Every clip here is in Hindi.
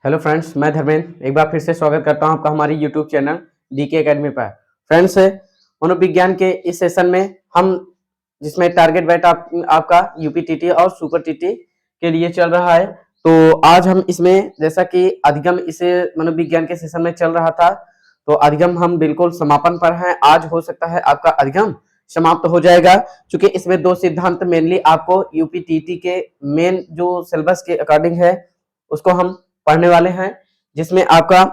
हेलो फ्रेंड्स, मैं धर्मेंद्र एक बार फिर से स्वागत करता हूं आपका हमारी यूट्यूब चैनल डीके एकेडमी पर। फ्रेंड्स, मनोविज्ञान के इस सेशन में हम जिसमें टारगेट बैठ आपका यूपी टीटी और सुपर टीटी के लिए चल रहा है। तो आज हम इसमें जैसा कि अधिगम इसे मनोविज्ञान के सेशन में चल रहा था, तो अधिगम हम बिल्कुल समापन पर हैं। आज हो सकता है आपका अधिगम समाप्त हो जाएगा, क्योंकि इसमें दो सिद्धांत मेनली आपको यूपी टीटी के मेन जो सिलेबस के अकॉर्डिंग है उसको हम पढ़ने वाले हैं, जिसमें आपका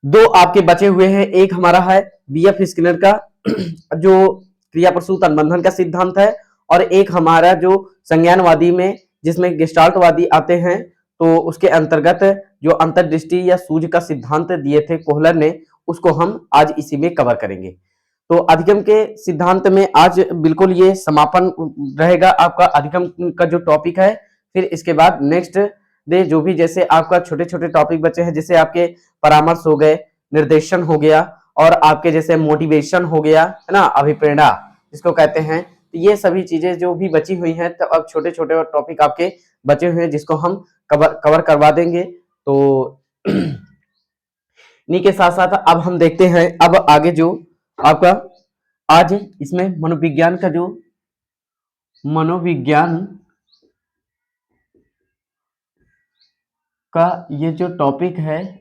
दो आपके बचे हुए हैं। एक हमारा है बीएफ स्किनर का जो क्रिया प्रसूत अनुबंधन का सिद्धांत है, और एक हमारा जो संज्ञानवादी में जिसमें गेस्टाल्टवादी आते हैं, तो उसके अंतर्गत जो अंतर्दृष्टि या सूझ का सिद्धांत दिए थे कोहलर ने, उसको हम आज इसी में कवर करेंगे। तो अधिगम के सिद्धांत में आज बिल्कुल ये समापन रहेगा आपका अधिगम का जो टॉपिक है। फिर इसके बाद नेक्स्ट डे जो भी जैसे आपका छोटे छोटे टॉपिक बचे हैं, जैसे आपके परामर्श हो गए, निर्देशन हो गया, और आपके जैसे मोटिवेशन हो गया, है ना, अभिप्रेरणा जिसको कहते हैं। तो ये सभी चीजें जो भी बची हुई हैं, तो अब छोटे छोटे टॉपिक आपके बचे हुए हैं जिसको हम कवर करवा देंगे। तो इन्हीं के साथ साथ अब हम देखते हैं अब आगे जो आपका आज इसमें मनोविज्ञान का ये जो टॉपिक है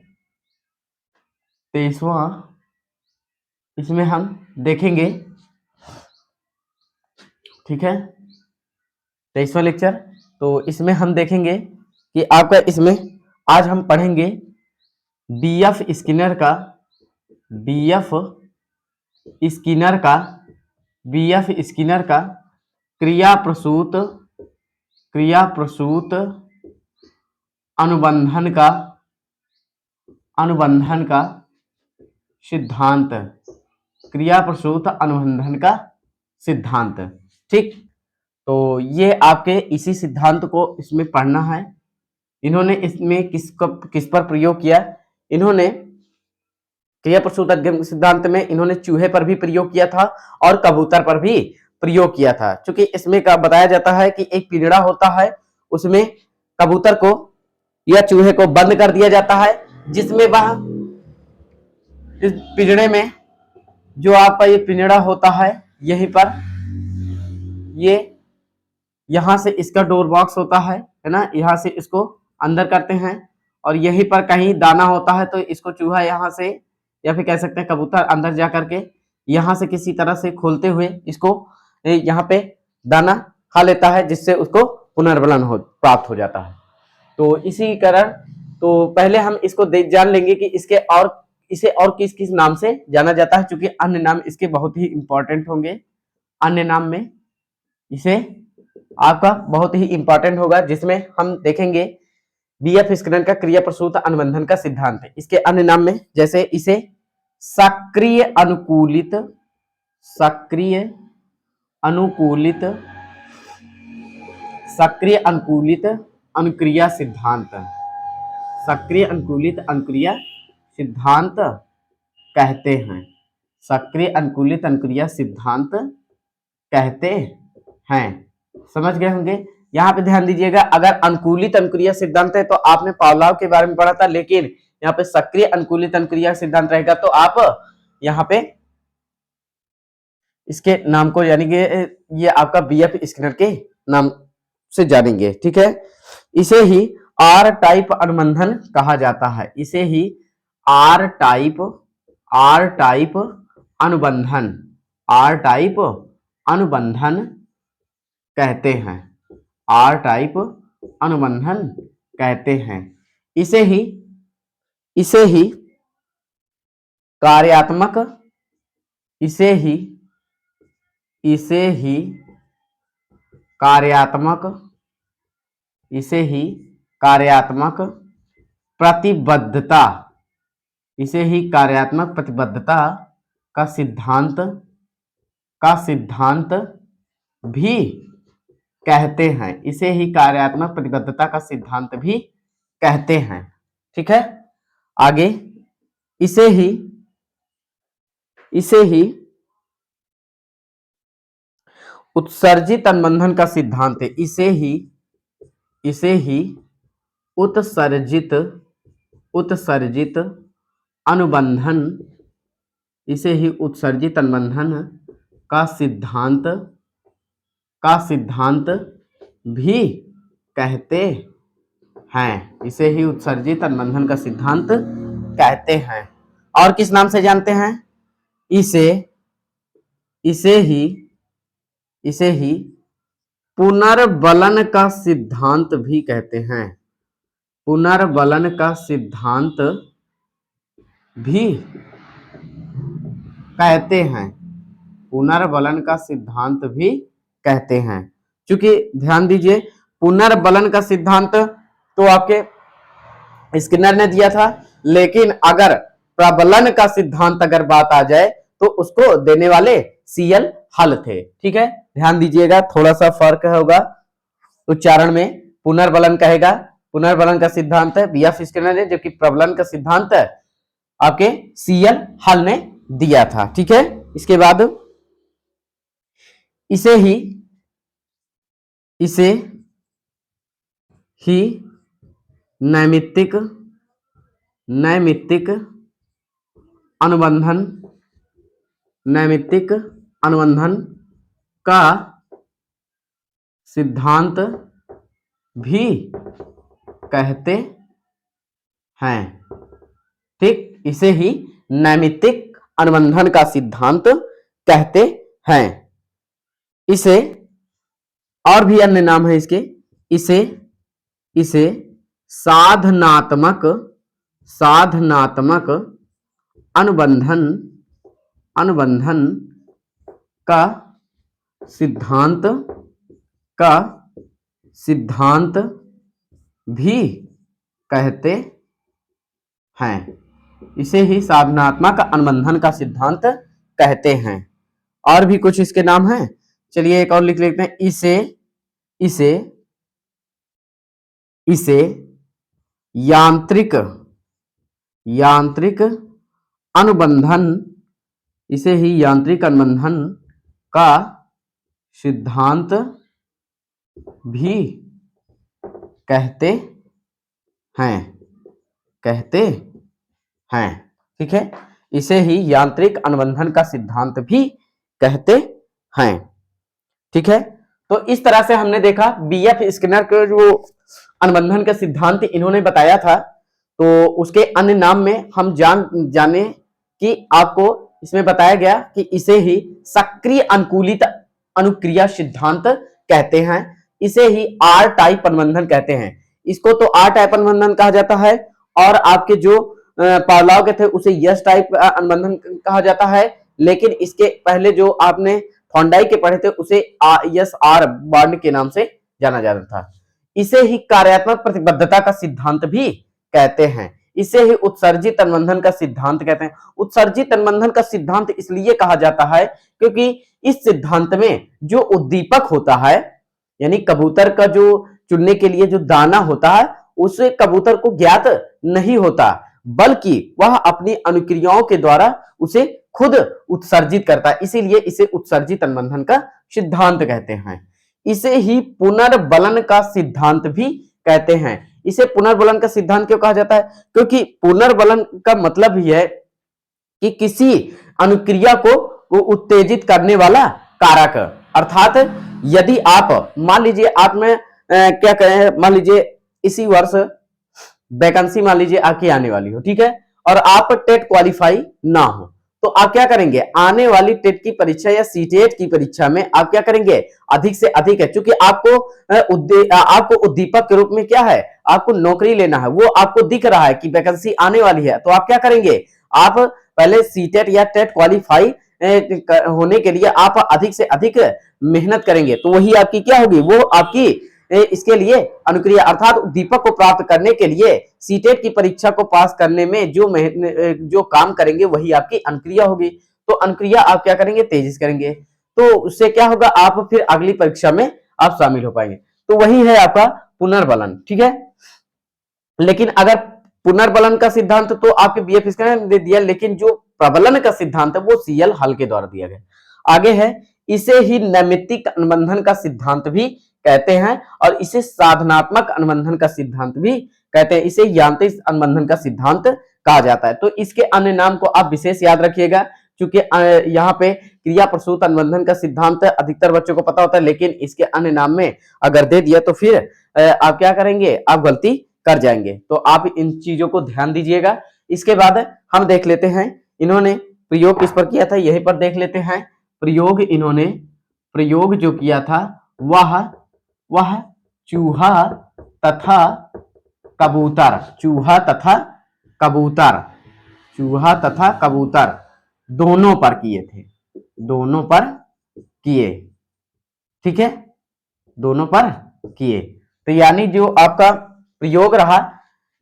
23वां, इसमें हम देखेंगे, ठीक है, 23वां लेक्चर। तो इसमें हम देखेंगे कि आपका इसमें आज हम पढ़ेंगे बीएफ स्किनर का बीएफ स्किनर का बीएफ स्किनर का क्रिया प्रसूत अनुबंधन का सिद्धांत, क्रिया प्रसूत अनुबंधन का सिद्धांत। ठीक, तो ये आपके इसी सिद्धांत को इसमें पढ़ना है। इन्होंने इसमें किस पर प्रयोग किया? इन्होंने क्रिया प्रसूत सिद्धांत में इन्होंने चूहे पर भी प्रयोग किया था और कबूतर पर भी प्रयोग किया था। क्योंकि इसमें का बताया जाता है कि एक पिंजड़ा होता है, उसमें कबूतर को या चूहे को बंद कर दिया जाता है, जिसमें वह इस पिंजड़े में जो आपका ये पिंजड़ा होता है, यहीं पर ये यहां से इसका डोर बॉक्स होता है ना, यहां से इसको अंदर करते हैं, और यहीं पर कहीं दाना होता है, तो इसको चूहा यहां से या फिर कह सकते हैं कबूतर अंदर जा करके यहां से किसी तरह से खोलते हुए इसको यहाँ पे दाना खा लेता है, जिससे उसको पुनर्बलन प्राप्त हो जाता है। तो इसी कारण तो पहले हम इसको जान लेंगे कि इसे और किस किस नाम से जाना जाता है, क्योंकि अन्य नाम इसके बहुत ही इंपॉर्टेंट होंगे। अन्य नाम में इसे आपका बहुत ही इंपॉर्टेंट होगा, जिसमें हम देखेंगे बीएफ स्किनर का क्रिया प्रसूत अनुबंधन का सिद्धांत है। इसके अन्य नाम में जैसे इसे सक्रिय अनुकूलित अनुक्रिया सिद्धांत, सक्रिय अनुकूलित अनुक्रिया सिद्धांत कहते हैं। सक्रिय अनुकूलित अनुक्रिया सिद्धांत कहते हैं, समझ गए होंगे। यहाँ पे ध्यान दीजिएगा, अगर अनुकूलित अनुक्रिया सिद्धांत है तो आपने पावलोव के बारे में पढ़ा था, लेकिन यहाँ पे सक्रिय अनुकूलित अनुक्रिया सिद्धांत रहेगा तो आप यहाँ पे इसके नाम को यानी कि ये आपका बीएफ स्किनर के नाम से जानेंगे, ठीक है। इसे ही आर टाइप अनुबंधन कहा जाता है, इसे ही आर टाइप अनुबंधन कहते हैं, आर टाइप अनुबंधन कहते हैं। इसे ही कार्यात्मक प्रतिबद्धता का सिद्धांत भी कहते हैं, इसे ही कार्यात्मक प्रतिबद्धता का सिद्धांत भी कहते हैं, ठीक है। आगे इसे ही उत्सर्जित अनुबंधन का सिद्धांत है, इसे ही उत्सर्जित उत्सर्जित अनुबंधन, इसे ही उत्सर्जित अनुबंधन का सिद्धांत भी कहते हैं। इसे ही उत्सर्जित अनुबंधन का सिद्धांत कहते हैं। और किस नाम से जानते हैं? इसे ही पुनर्बलन का सिद्धांत भी कहते हैं। पुनर्बलन का सिद्धांत भी कहते हैं। पुनर्बलन का सिद्धांत भी कहते हैं। क्योंकि ध्यान दीजिए, पुनर्बलन का सिद्धांत तो आपके स्किनर ने दिया था, लेकिन अगर प्रबलन का सिद्धांत अगर बात आ जाए तो उसको देने वाले सीएल हल थे। ठीक है, ध्यान दीजिएगा, थोड़ा सा फर्क होगा उच्चारण में। पुनर्बलन कहेगा, पुनर्बलन का सिद्धांत है बीएफ स्किनर ने, जबकि प्रबलन का सिद्धांत आपके सीएल हल ने दिया था। ठीक है, इसके बाद इसे ही नैमित्तिक अनुबंधन का सिद्धांत भी कहते हैं। ठीक, इसे ही नैमित्तिक अनुबंधन का सिद्धांत कहते हैं। इसे और भी अन्य नाम है इसके। इसे साधनात्मक अनुबंधन का सिद्धांत भी कहते हैं। इसे ही साधनात्मक अनुबंधन का सिद्धांत कहते हैं। और भी कुछ इसके नाम हैं, चलिए एक और लिख लेते हैं। इसे यांत्रिक अनुबंधन, इसे ही यांत्रिक अनुबंधन का सिद्धांत भी कहते हैं। ठीक है, इसे ही यांत्रिक अनुबंधन का सिद्धांत भी कहते हैं। ठीक है, तो इस तरह से हमने देखा बीएफ स्किनर के जो अनुबंधन का सिद्धांत इन्होंने बताया था, तो उसके अन्य नाम में हम जाने कि आपको इसमें बताया गया कि इसे ही सक्रिय अनुकूलित अनुक्रिया सिद्धांत कहते हैं। इसे ही आर टाइप अनुबंधन कहते हैं। इसको तो आर टाइप अनुबंधन कहा जाता है, और आपके जो पावलोव के थे उसे यस टाइप अनुबंधन कहा जाता है। लेकिन इसके पहले जो आपने थॉर्नडाइक के पढ़े थे उसे यस आर बॉन्ड के नाम से जाना जाता था। इसे ही कार्यात्मक प्रतिबद्धता का सिद्धांत भी कहते हैं। इसे ही उत्सर्जित अनुबंधन का सिद्धांत कहते हैं। उत्सर्जित अनुबंधन का सिद्धांत इसलिए कहा जाता है क्योंकि इस सिद्धांत में जो उद्दीपक होता है, यानी कबूतर का जो चुनने के लिए जो दाना होता है, उसे कबूतर को ज्ञात नहीं होता, बल्कि वह अपनी अनुक्रियाओं के द्वारा उसे खुद उत्सर्जित करता है। इसीलिए इसे उत्सर्जित अनुबंधन का सिद्धांत कहते हैं। इसे ही पुनर्बलन का सिद्धांत भी कहते हैं। इसे पुनर्बलन का सिद्धांत क्यों कहा जाता है? क्योंकि पुनर्बलन का मतलब ही है कि किसी अनुक्रिया को उत्तेजित करने वाला कारक। अर्थात यदि आप मान लीजिए आप में क्या कहें, मान लीजिए इसी वर्ष वैकेंसी मान लीजिए आपकी आने वाली हो, ठीक है, और आप टेट क्वालिफाई ना हो, तो आप क्या करेंगे, आने वाली टेट की परीक्षा या सीटेट की परीक्षा में आप क्या करेंगे, अधिक से अधिक है, क्योंकि आपको उद्दीपक के रूप में क्या है, आपको नौकरी लेना है, वो आपको दिख रहा है कि वैकेंसी आने वाली है, तो आप क्या करेंगे, आप पहले सीटेट या टेट क्वालिफाई होने के लिए आप अधिक से अधिक मेहनत करेंगे, तो वही आपकी क्या होगी, वो आपकी इसके लिए अनुक्रिया, अर्थात उद्दीपक को प्राप्त करने के लिए सीटेट की परीक्षा को पास करने में जो काम करेंगे वही आपकी अनुक्रिया होगी। तो अनुक्रिया आप क्या करेंगे, तेजी से करेंगे, तो उससे क्या होगा, आप फिर अगली परीक्षा में आप शामिल हो पाएंगे। तो वही है आपका पुनर्बलन, ठीक है। लेकिन अगर पुनर्बलन का सिद्धांत तो आपके बीएफ इसका दे दिया, लेकिन जो प्रबलन का सिद्धांत है वो सीएल हल के द्वारा दिया गया। आगे है, इसे ही नैमित्तिक अनुबंधन का सिद्धांत भी कहते हैं और इसे साधनात्मक अनुबंधन का सिद्धांत भी कहते हैं। इसे यांत्रिक अनुबंधन का सिद्धांत कहा जाता है। तो इसके अन्य नाम को आप विशेष याद रखिएगा, क्योंकि यहाँ पे क्रिया प्रसूत अनुबंधन का सिद्धांत अधिकतर बच्चों को पता होता है, लेकिन इसके अन्य नाम में अगर दे दिया तो फिर आप क्या करेंगे, आप गलती कर जाएंगे। तो आप इन चीजों को ध्यान दीजिएगा। इसके बाद हम देख लेते हैं इन्होंने प्रयोग किस पर किया था, यहीं पर देख लेते हैं। प्रयोग इन्होंने प्रयोग जो किया था वह चूहा तथा कबूतर, चूहा तथा कबूतर, चूहा तथा कबूतर दोनों पर किए थे, दोनों पर किए, ठीक है, दोनों पर किए। तो यानी जो आपका प्रयोग रहा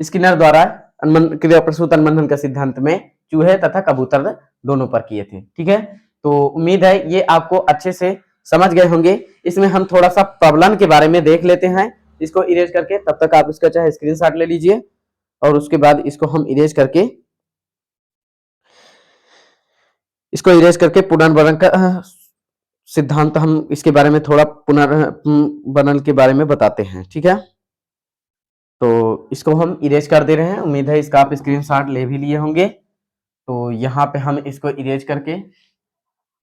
स्किनर द्वारा क्रिया प्रसूत अनुबंधन का सिद्धांत में चूहे तथा कबूतर दोनों पर किए थे, ठीक है। तो उम्मीद है ये आपको अच्छे से समझ गए होंगे। इसमें हम थोड़ा सा प्रबलन के बारे में देख लेते हैं, इसको इरेज करके। तब तक आप इसका चाहे स्क्रीनशॉट ले लीजिए और उसके बाद इसको हम इरेज करके पुनर्बलन का सिद्धांत हम इसके बारे में थोड़ा पुनर्बलन के बारे में बताते हैं, ठीक है। तो इसको हम इरेज कर दे रहे हैं, उम्मीद है इसका आप स्क्रीनशॉट ले भी लिए होंगे। तो यहाँ पे हम इसको इरेज करके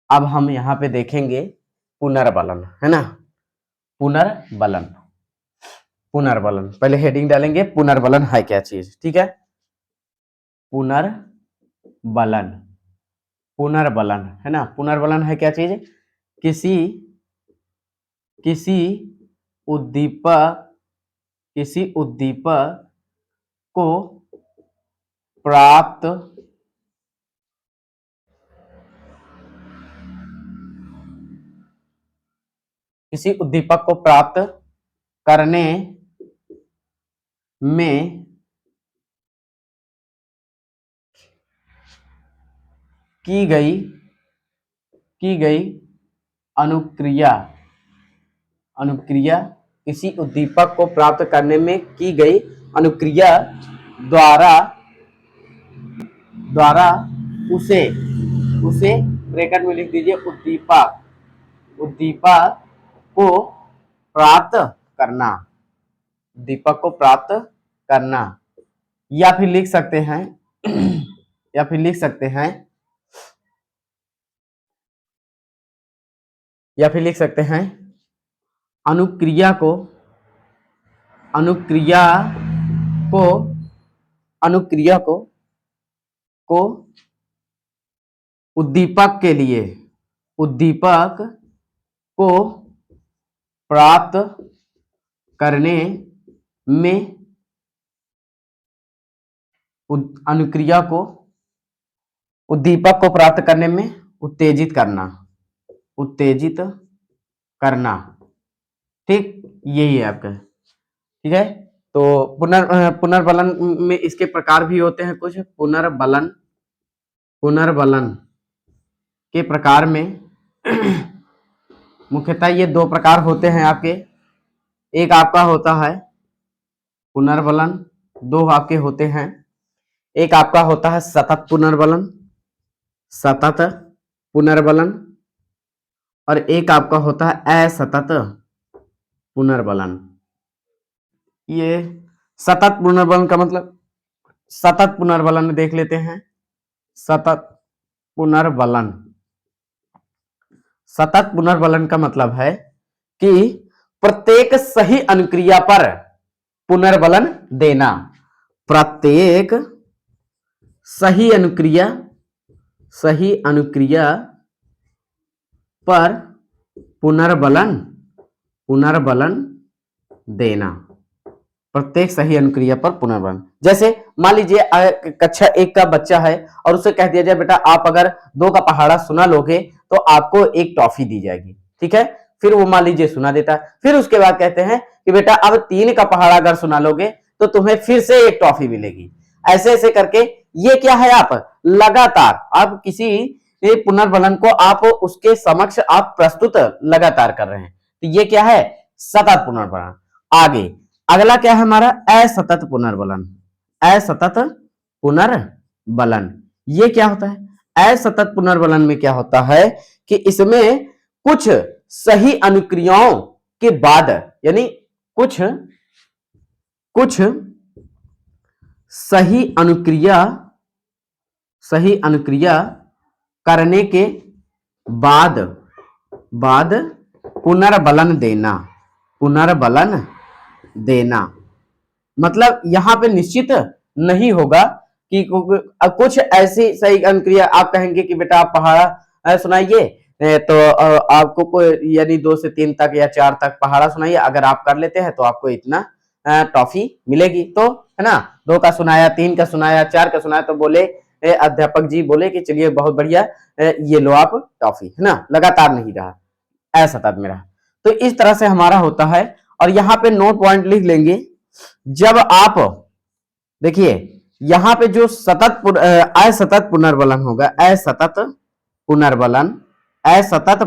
अब हम यहाँ पे देखेंगे पुनर्बलन, है ना, पुनर्बलन। पुनर्बलन पहले हेडिंग डालेंगे, पुनर्बलन है क्या चीज, ठीक है। पुनर्बलन, पुनर्बलन है ना, पुनर्बलन है क्या चीज, किसी उद्दीपक को प्राप्त करने में की गई अनुक्रिया, किसी उद्दीपक को प्राप्त करने में की गई अनुक्रिया द्वारा उसे ब्रैकेट में लिख दीजिए उद्दीपक को प्राप्त करना, उद्दीपक को प्राप्त करना। या फिर लिख सकते हैं अनुक्रिया को उद्दीपक को प्राप्त करने में अनुक्रिया को उद्दीपक को प्राप्त करने में उत्तेजित करना, ठीक, यही है आपका, ठीक है। तो पुनर्बलन में इसके प्रकार भी होते हैं कुछ। पुनर्बलन के प्रकार में मुख्यतः ये दो प्रकार होते हैं आपके। एक आपका होता है पुनर्बलन, दो आपके होते हैं। एक आपका होता है सतत पुनर्बलन और एक आपका होता है असतत पुनर्बलन। ये सतत पुनर्बलन का मतलब, सतत पुनर्बलन देख लेते हैं। सतत पुनर्बलन का मतलब है कि प्रत्येक सही अनुक्रिया पर पुनर्बलन देना, प्रत्येक सही अनुक्रिया पर पुनर्बलन देना, प्रत्येक सही अनुक्रिया पर पुनर्बलन। जैसे मान लीजिए कक्षा 1 का बच्चा है और उसे कह दिया जाए बेटा आप अगर 2 का पहाड़ा सुना लोगे तो आपको एक टॉफी दी जाएगी, ठीक है। फिर वो मान लीजिए सुना देता है, फिर उसके बाद कहते हैं कि बेटा अब 3 का पहाड़ा अगर सुना लोगे तो तुम्हें फिर से एक टॉफी मिलेगी। ऐसे ऐसे करके ये क्या है, आप लगातार आप किसी पुनर्बलन को आप उसके समक्ष आप प्रस्तुत लगातार कर रहे हैं। तो ये क्या है, सतत पुनर्बलन। आगे अगला क्या है हमारा, असतत पुनर्बलन। असतत पुनर्बलन ये क्या होता है, असतत पुनर्बलन में क्या होता है कि इसमें कुछ सही अनुक्रियाओं के बाद, यानी कुछ कुछ सही अनुक्रिया करने के बाद पुनर्बलन देना। मतलब यहां पे निश्चित नहीं होगा कि कुछ ऐसी सही अनुक्रिया आप कहेंगे कि बेटा आप पहाड़ा सुनाइए, तो आपको कोई यानी 2 से 3 तक या 4 तक पहाड़ा सुनाइए, अगर आप कर लेते हैं तो आपको इतना टॉफी मिलेगी। तो है ना, 2 का सुनाया, 3 का सुनाया, 4 का सुनाया, तो बोले अध्यापक जी बोले कि चलिए बहुत बढ़िया, ये लो आप टॉफी, है ना, लगातार नहीं रहा, असतत में रहा। तो इस तरह से हमारा होता है। और यहां पे नोट पॉइंट लिख लेंगे, जब आप देखिए यहां पे जो असतत पुनर्बलन होगा, असतत पुनर्बलन सतत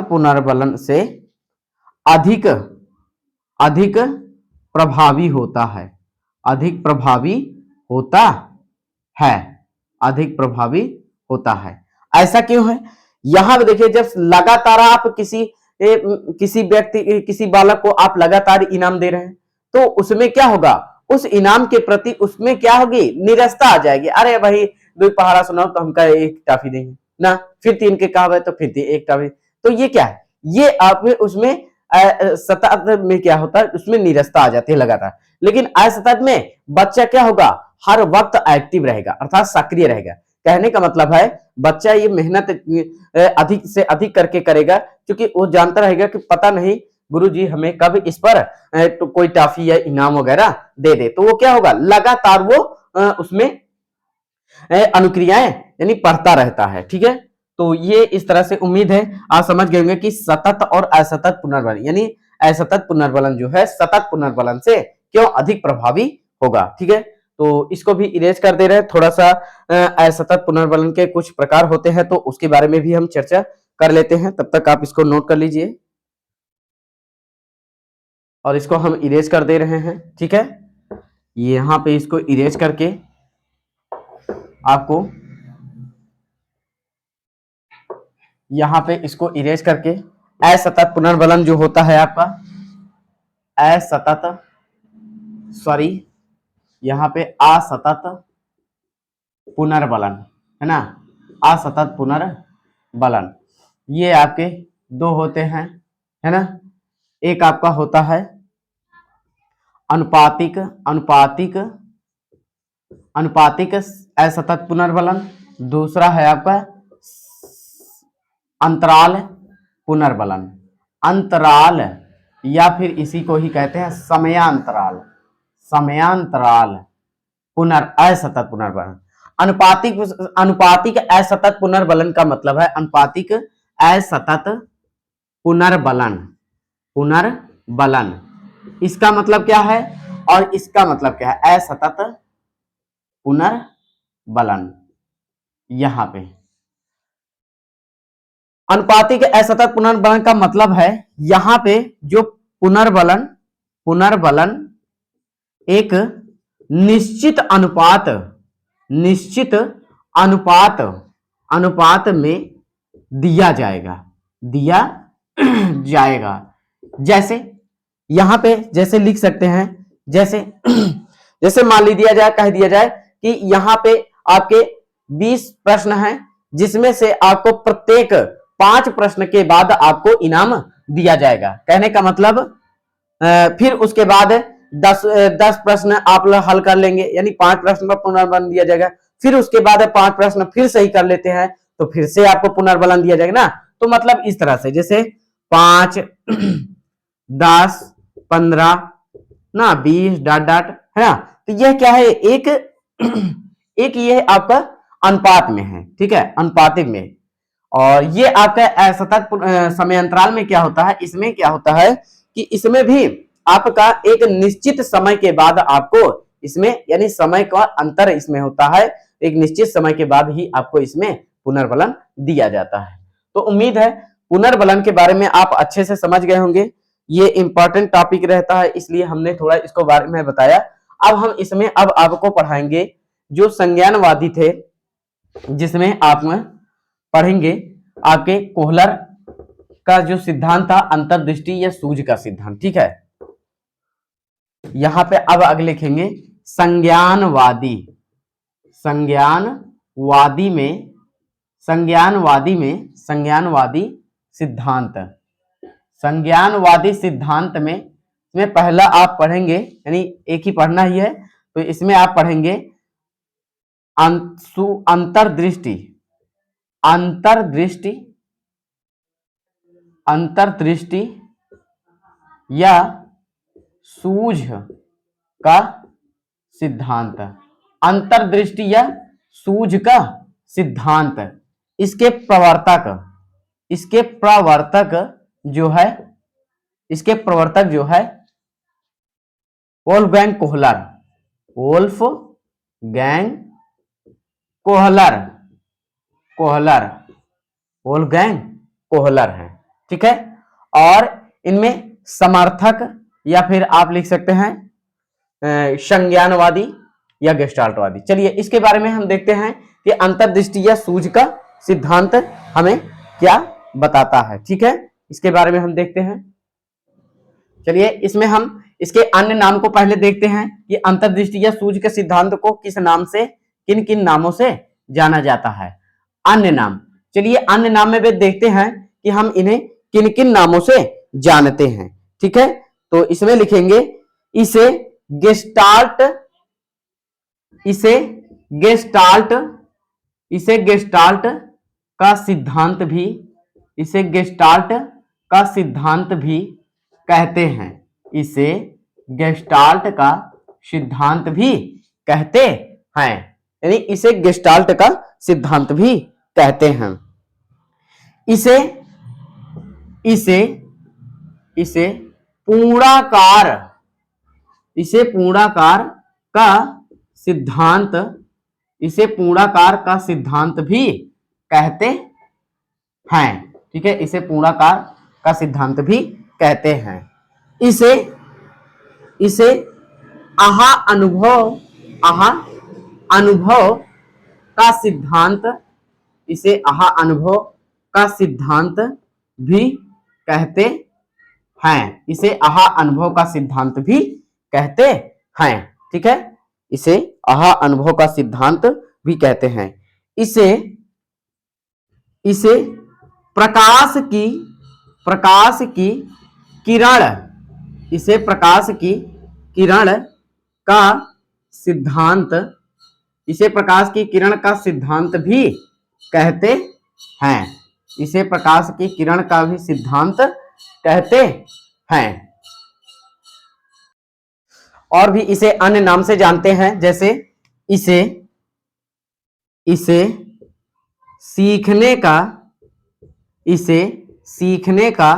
पुनर्बलन से अधिक प्रभावी होता है, अधिक प्रभावी होता है। ऐसा क्यों है? यहां पे देखिए, जब लगातार आप किसी व्यक्ति, किसी बालक को आप लगातार इनाम दे रहे हैं, तो उसमें क्या होगा, उस इनाम के प्रति उसमें क्या होगी, निरस्ता आ जाएगी। अरे भाई 2 पहाड़ा सुनाओ तो हमका 1 टॉफी देंगे ना, फिर 3 के कहा तो फिर 1 टॉफी। तो ये क्या है, ये आप में उसमें सतत में क्या होता है, उसमें निरस्ता आ जाती है लगातार। लेकिन असतत में बच्चा क्या होगा, हर वक्त एक्टिव रहेगा, अर्थात सक्रिय रहेगा। कहने का मतलब है बच्चा ये मेहनत अधिक से अधिक करके करेगा, क्योंकि वो जानता रहेगा कि पता नहीं गुरुजी हमें कब इस पर तो कोई टॉफी या इनाम वगैरह दे दे। तो वो क्या होगा, लगातार वो उसमें अनुक्रियाएं यानी पढ़ता रहता है। ठीक है, तो ये इस तरह से उम्मीद है आप समझ गए होंगे कि सतत और असतत पुनर्बलन, यानी असतत पुनर्बलन जो है सतत पुनर्बलन से क्यों अधिक प्रभावी होगा। ठीक है, तो इसको भी इरेज कर दे रहे हैं। थोड़ा सा असतत पुनर्बलन के कुछ प्रकार होते हैं, तो उसके बारे में भी हम चर्चा कर लेते हैं। तब तक आप इसको नोट कर लीजिए और इसको हम इरेज कर दे रहे हैं। ठीक है, यहां पे इसको इरेज करके आपको यहां पे इसको इरेज करके असतत पुनर्बलन जो होता है आपका यहां पे असतत पुनर्बलन है ना, असतत पुनर्बलन ये आपके 2 होते हैं, है ना। एक आपका होता है अनुपातिक असतत पुनर्बलन, दूसरा है आपका अंतराल पुनर्बलन। अंतराल या फिर इसी को ही कहते हैं समयांतराल असतत पुनर्बलन। अनुपातिक असतत पुनर्बलन का मतलब है अनुपातिक असतत पुनर्बलन। इसका मतलब क्या है और इसका मतलब क्या है, असतत पुनर्बलन। यहां पे अनुपातिक असतत पुनर्बलन का मतलब है यहां पे जो पुनर्बलन एक निश्चित अनुपात में दिया जाएगा। जैसे यहां पे जैसे लिख सकते हैं, जैसे मान लीजिए कह दिया जाए कि यहां पे आपके 20 प्रश्न हैं, जिसमें से आपको प्रत्येक 5 प्रश्न के बाद आपको इनाम दिया जाएगा। कहने का मतलब फिर उसके बाद 10 प्रश्न आप हल कर लेंगे, यानी 5 प्रश्न पर पुनर्बलन दिया जाएगा। फिर उसके बाद 5 प्रश्न फिर सही कर लेते हैं तो फिर से आपको पुनर्बलन दिया जाएगा ना। तो मतलब इस तरह से जैसे 5 10 15 ना 20 डॉट है ना। तो यह क्या है, एक ये आपका अनुपात में है। ठीक है, अनुपातिक में। और ये आपका असतत समय अंतराल में क्या होता है, इसमें क्या होता है कि इसमें भी आपका एक निश्चित समय के बाद आपको इसमें यानी समय का अंतर इसमें होता है, एक निश्चित समय के बाद ही आपको इसमें पुनर्बलन दिया जाता है। तो उम्मीद है पुनर्बलन के बारे में आप अच्छे से समझ गए होंगे। ये इंपॉर्टेंट टॉपिक रहता है, इसलिए हमने थोड़ा इसको बारे में बताया। अब हम इसमें अब आपको पढ़ाएंगे जो संज्ञानवादी थे, जिसमें आप पढ़ेंगे आपके कोहलर का जो सिद्धांत था अंतर्दृष्टि या सूझ का सिद्धांत। ठीक है, यहां पे अब आगे लिखेंगे संज्ञानवादी। संज्ञानवादी सिद्धांत। संज्ञानवादी सिद्धांत में पहला आप पढ़ेंगे, यानी एक ही पढ़ना ही है, तो इसमें आप पढ़ेंगे अंतर्दृष्टि या सूझ का सिद्धांत। अंतर्दृष्टि या सूझ का सिद्धांत, इसके प्रवर्तक जो है वोल्फगैंग कोहलर है। ठीक है, और इनमें समर्थक या फिर आप लिख सकते हैं संज्ञानवादी या गेस्टाल्टवादी। चलिए इसके बारे में हम देखते हैं कि अंतर्दृष्टि या सूझ का सिद्धांत हमें क्या बताता है। ठीक है, इसके बारे में हम देखते हैं। चलिए इसमें हम इसके अन्य नाम को पहले देखते हैं कि अंतर्दृष्टि या सूझ के सिद्धांत को किस नाम से, किन किन नामों से जाना जाता है। अन्य नाम, चलिए अन्य नाम में भी देखते हैं कि हम इन्हें किन किन नामों से जानते हैं। ठीक है, तो इसमें लिखेंगे इसे गेस्टाल्ट का सिद्धांत भी कहते हैं। इसे गेस्टाल्ट का सिद्धांत भी कहते हैं, यानी इसे गेस्टाल्ट का सिद्धांत भी कहते हैं। इसे पूर्णाकार का सिद्धांत भी कहते हैं। ठीक है, इसे पूर्णाकार का सिद्धांत भी कहते हैं। इसे आहा अनुभव का सिद्धांत भी कहते हैं। इसे आहा अनुभव का सिद्धांत भी कहते हैं। ठीक है, इसे आहा अनुभव का सिद्धांत भी कहते हैं। इसे प्रकाश की किरण का सिद्धांत भी कहते हैं। इसे प्रकाश की किरण का भी सिद्धांत कहते हैं। और भी इसे अन्य नाम से जानते हैं, जैसे इसे सीखने का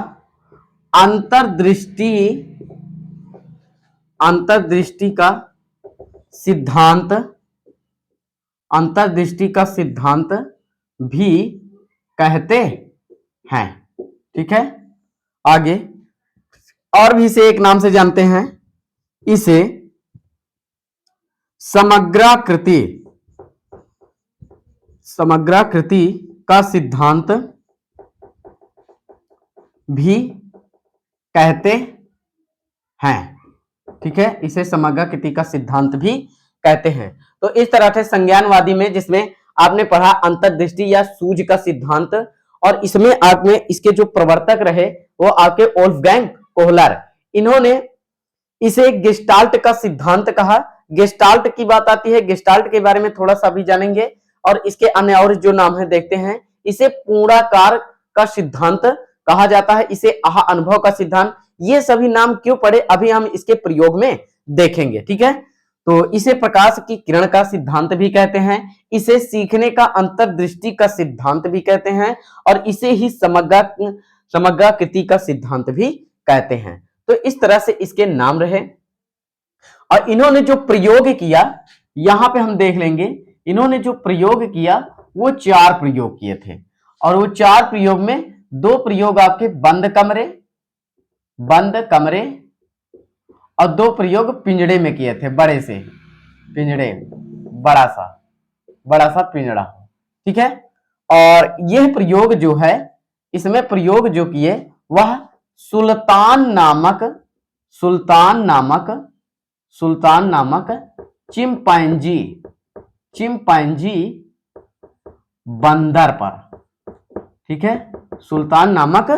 अंतर्दृष्टि का सिद्धांत भी कहते हैं। ठीक है, आगे और भी इसे एक नाम से जानते हैं, इसे समग्राकृति का सिद्धांत भी कहते हैं। ठीक है, इसे समग्राकृति का सिद्धांत भी कहते हैं। तो इस तरह से संज्ञानवादी में, जिसमें आपने पढ़ा अंतर्दृष्टि या सूझ का सिद्धांत, और इसमें आपने इसके जो प्रवर्तक रहे वो आपके वोल्फगैंग कोहलर, इन्होंने इसे गेस्टाल्ट का सिद्धांत कहा। गेस्टाल्ट की बात आती है, गेस्टाल्ट के बारे में थोड़ा सा भी जानेंगे, और इसके अन्य और जो नाम है देखते हैं। इसे पूर्णाकार का सिद्धांत कहा जाता है, इसे आहा अनुभव का सिद्धांत। ये सभी नाम क्यों पढ़े, अभी हम इसके प्रयोग में देखेंगे। ठीक है, तो इसे प्रकाश की किरण का सिद्धांत भी कहते हैं, इसे सीखने का अंतर्दृष्टि का सिद्धांत भी कहते हैं, और इसे ही समग्राकृति का सिद्धांत भी कहते हैं। तो इस तरह से इसके नाम रहे। और इन्होंने जो प्रयोग किया, यहां पे हम देख लेंगे, इन्होंने जो प्रयोग किया वो 4 प्रयोग किए थे, और वो 4 प्रयोग में 2 प्रयोग आपके बंद कमरे और 2 प्रयोग पिंजड़े में किए थे, बड़े से पिंजड़े, बड़ा सा पिंजड़ा हो, ठीक है। और यह प्रयोग जो है, इसमें प्रयोग जो किए वह सुल्तान नामक चिंपैंजी बंदर पर, ठीक है। सुल्तान नामक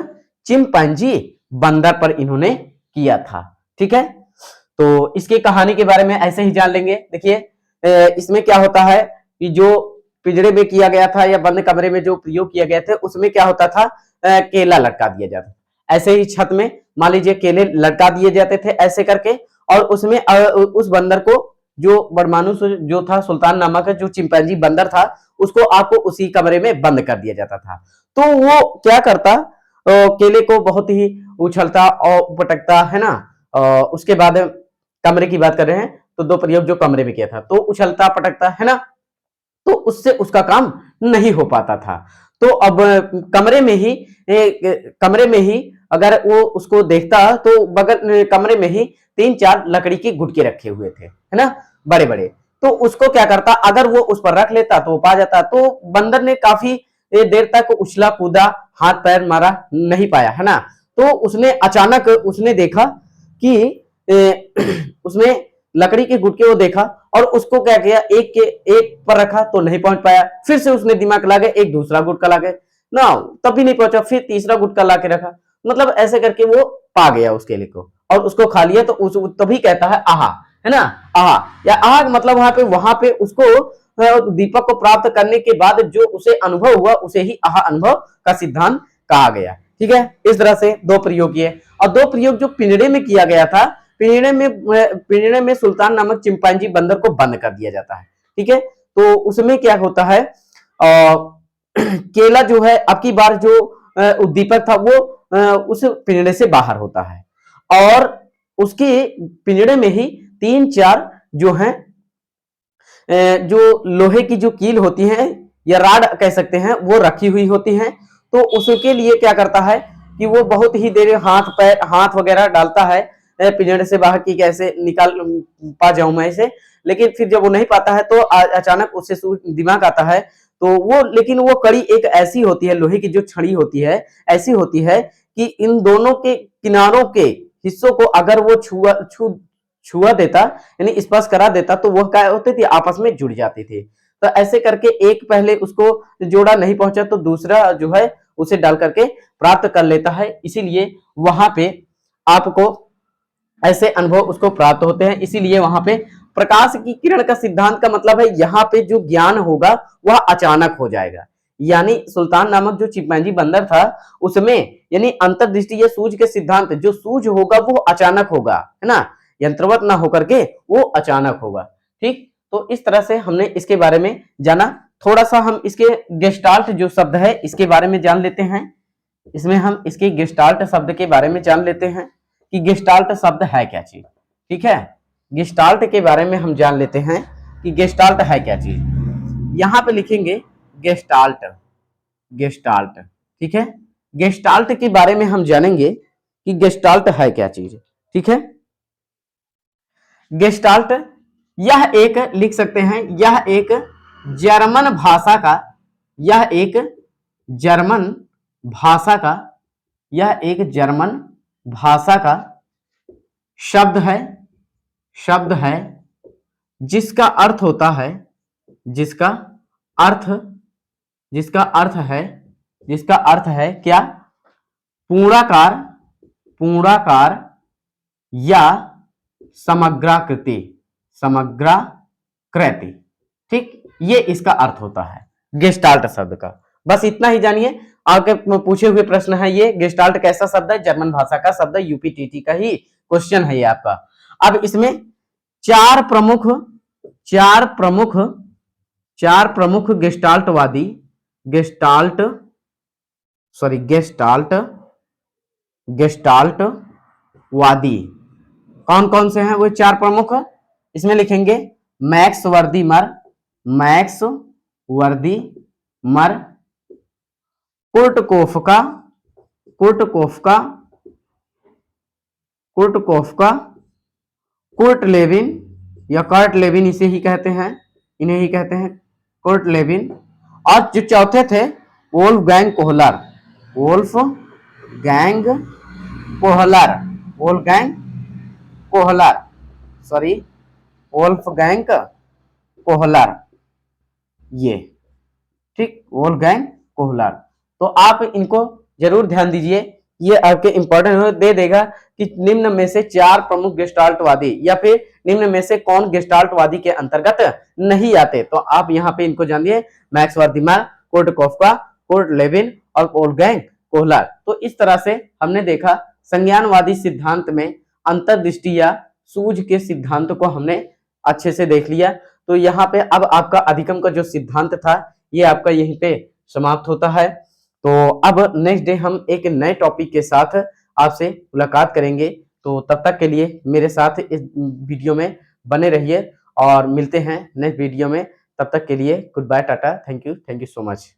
चिंपैंजी बंदर पर इन्होंने किया था, ठीक है। तो इसकी कहानी के बारे में ऐसे ही जान लेंगे। देखिए इसमें क्या होता है कि जो पिंजरे में किया गया था या बंद कमरे में जो प्रयोग किया गया था, उसमें क्या होता था, केला लटका दिया जाता, ऐसे ही छत में मान लीजिए केले लटका दिए जाते थे ऐसे करके, और उसमें उस बंदर को, जो बड़मानुस जो था, सुल्तान नामक जो चिंपैंजी बंदर था, उसको आपको उसी कमरे में बंद कर दिया जाता था। तो वो क्या करता, केले को बहुत ही उछलता और पटकता है ना। उसके बाद कमरे की बात कर रहे हैं तो दो प्रयोग जो कमरे में किया था, तो उछलता पटकता है ना, तो उससे उसका काम नहीं हो पाता था। तो अब कमरे में ही अगर वो उसको देखता तो बगल कमरे में ही 3-4 लकड़ी के गुटके रखे हुए थे, है ना, बड़े बड़े। तो उसको क्या करता, अगर वो उस पर रख लेता तो वो पा जाता। तो बंदर ने काफी देर तक उछला कूदा, हाथ पैर मारा, नहीं पाया, है ना। तो उसने अचानक उसने देखा कि उसने लकड़ी के गुटके वो देखा और उसको क्या किया, एक पर रखा तो नहीं पहुंच पाया, फिर से उसने दिमाग लगा एक दूसरा गुटका लाके ना, तब भी नहीं पहुंचा, फिर तीसरा गुटका लाके रखा, मतलब ऐसे करके वो पा गया उस केले को और उसको खा लिया। तो तभी कहता है आहा, है ना, आहा या आहा, मतलब वहां पे उसको दीपक को प्राप्त करने के बाद जो उसे अनुभव हुआ उसे ही आहा अनुभव का सिद्धांत कहा गया, ठीक है। इस तरह से दो प्रयोग किए, और दो प्रयोग जो पिंजड़े में किया गया था, पिंजड़े में सुल्तान नामक चिंपैंजी बंदर को बंद कर दिया जाता है, ठीक है। तो उसमें क्या होता है, केला जो है अब की बार जो उद्दीपक था वो उस पिंजड़े से बाहर होता है, और उसके पिंजड़े में ही 3-4 जो है जो लोहे की जो कील होती है या राड कह सकते हैं, वो रखी हुई होती है। तो उसके लिए क्या करता है कि वो बहुत ही देर हाथ वगैरह डालता है पिंजड़े से बाहर की कैसे निकाल पा जाऊं मैं इसे, लेकिन फिर जब वो नहीं पाता है तो अचानक उससे दिमाग आता है। तो वो, लेकिन वो कड़ी एक ऐसी होती है, लोहे की जो छड़ी होती है ऐसी होती है कि इन दोनों के किनारों के हिस्सों को अगर वो छुआ देता, यानी स्पर्श करा देता, तो वह क्या होती थी, आपस में जुड़ जाती थी। तो ऐसे करके एक पहले उसको जोड़ा नहीं पहुंचा तो दूसरा जो है उसे डाल करके प्राप्त कर लेता है, इसीलिए वहां पे आपको ऐसे अनुभव उसको प्राप्त होते हैं। इसीलिए वहां पे प्रकाश की किरण का सिद्धांत का मतलब है यहाँ पे जो ज्ञान होगा वह अचानक हो जाएगा। यानी सुल्तान नामक जो चिंपैंजी बंदर था उसमें, यानी अंतर्दृष्टि या सूझ के सिद्धांत, जो सूझ होगा वो अचानक होगा, है ना, यंत्रवत ना होकर के वो अचानक होगा, ठीक। तो इस तरह से हमने इसके बारे में जाना। थोड़ा सा हम इसके गेस्टाल्ट जो शब्द है इसके बारे में जान लेते हैं। इसमें हम इसके गेस्टाल्ट शब्द के बारे में जान लेते हैं कि गेस्टाल्ट शब्द है क्या चीज, ठीक है। गेस्टाल्ट के बारे में हम जान लेते हैं कि गेस्टाल्ट है क्या चीज। यहां पे लिखेंगे गेस्टाल्ट, गेस्टाल्ट, ठीक है। गेस्टाल्ट के बारे में हम जानेंगे कि गेस्टाल्ट है क्या चीज, ठीक है। गेस्टाल्ट, यह एक, लिख सकते हैं, यह एक जर्मन भाषा का, यह एक जर्मन भाषा का, यह एक जर्मन भाषा का शब्द है, शब्द है जिसका अर्थ होता है, जिसका अर्थ, जिसका अर्थ है, जिसका अर्थ है क्या, पूर्णाकार, पूर्णाकार या समग्राकृति, समग्राकृति, ठीक, ये इसका अर्थ होता है गेस्टाल्ट शब्द का। बस इतना ही जानिए। आपके पूछे हुए प्रश्न है ये, गेस्टाल्ट कैसा शब्द है, जर्मन भाषा का शब्द है, यूपीटीटी का ही क्वेश्चन है ये आपका। अब इसमें चार प्रमुख, चार प्रमुख, चार प्रमुख गेस्टाल्टवादी, गेस्टाल्ट, सॉरी गेस्टाल्ट, गेस्टाल्टवादी कौन कौन से हैं वो चार प्रमुख, इसमें लिखेंगे Max Wertheimer, Max Wertheimer, Kurt Koffka, Kurt Koffka, Kurt Koffka, Kurt Lewin या कर्ट लेविन इसे ही कहते हैं, इन्हें ही कहते हैं कुर्ट लेविन। और जो चौथे थे Wolfgang Kohler, Wolfgang Kohler, Wolfgang Kohler, sorry Wolfgang Kohler, ये ठीक, वोल्फगैंग कोहलर। तो आप इनको जरूर ध्यान दीजिए, ये आपके इंपॉर्टेंट दे देगा कि निम्न में से 4 प्रमुख गेस्टाल्टवादी या फिर निम्न में से कौन गेस्टाल्टवादी के अंतर्गत नहीं आते। तो आप यहाँ पे इनको जानिए, max वर्दिमा, Kurt Koffka, Kurt Lewin और वोल्फगैंग कोहलर। तो इस तरह से हमने देखा संज्ञानवादी सिद्धांत में अंतर्दृष्टि या सूझ के सिद्धांत को हमने अच्छे से देख लिया। तो यहाँ पे अब आपका अधिगम का जो सिद्धांत था ये आपका यहीं पे समाप्त होता है। तो अब नेक्स्ट डे हम एक नए टॉपिक के साथ आपसे मुलाकात करेंगे। तो तब तक के लिए मेरे साथ इस वीडियो में बने रहिए और मिलते हैं नेक्स्ट वीडियो में। तब तक के लिए good bye, tata, thank you so much.